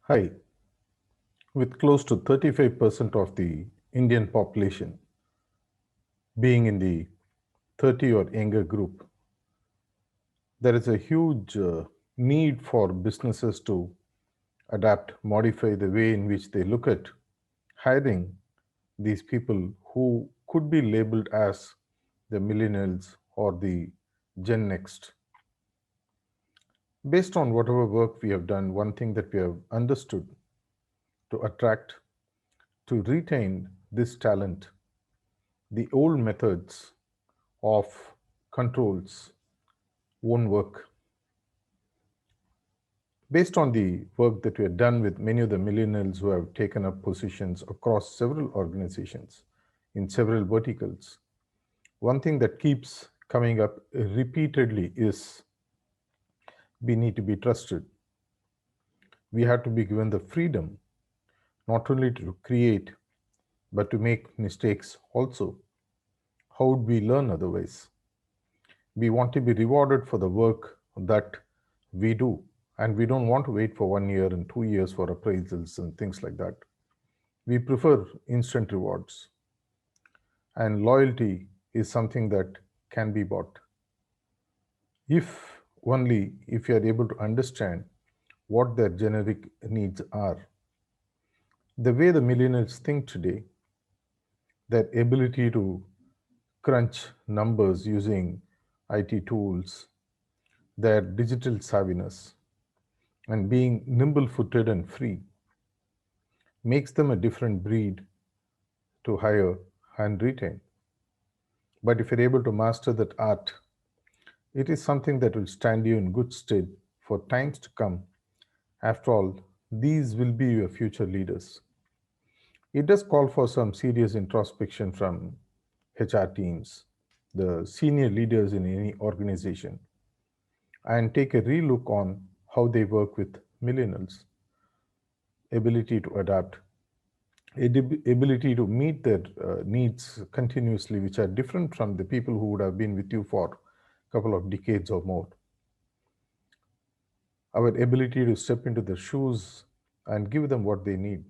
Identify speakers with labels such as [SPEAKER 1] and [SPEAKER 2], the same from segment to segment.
[SPEAKER 1] Hi, with close to 35% of the Indian population being in the 30 or younger group, there is a huge need for businesses to adapt, modify the way in which they look at hiring these people who could be labeled as the millennials or the Gen Next. Based on whatever work we have done, one thing that we have understood to attract, to retain this talent, the old methods of controls won't work. Based on the work that we have done with many of the millennials who have taken up positions across several organizations in several verticals, one thing that keeps coming up repeatedly is we need to be trusted. We have to be given the freedom not only to create but to make mistakes also. How would we learn otherwise? We want to be rewarded for the work that we do, and we don't want to wait for 1 year and 2 years for appraisals and things like that. We prefer instant rewards, and loyalty is something that can be bought if only if you are able to understand what their generic needs are. The way the millennials think today, their ability to crunch numbers using IT tools, their digital savviness, and being nimble footed and free makes them a different breed to hire and retain. But if you're able to master that art, it is something that will stand you in good stead for times to come. After all, these will be your future leaders. It does call for some serious introspection from HR teams, the senior leaders in any organization, and take a relook on how they work with millennials, ability to adapt, ability to meet their needs continuously, which are different from the people who would have been with you for a couple of decades or more. Our ability to step into their shoes and give them what they need,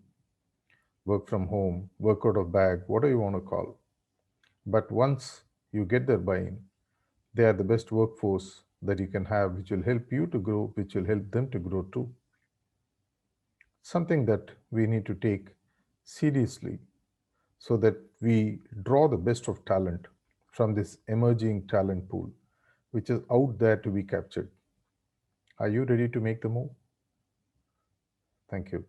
[SPEAKER 1] work from home, work out of bag, whatever you want to call. But once you get their buy-in, they are the best workforce that you can have, which will help you to grow, which will help them to grow too. Something that we need to take seriously so that we draw the best of talent from this emerging talent pool, which is out there to be captured. Are you ready to make the move? Thank you.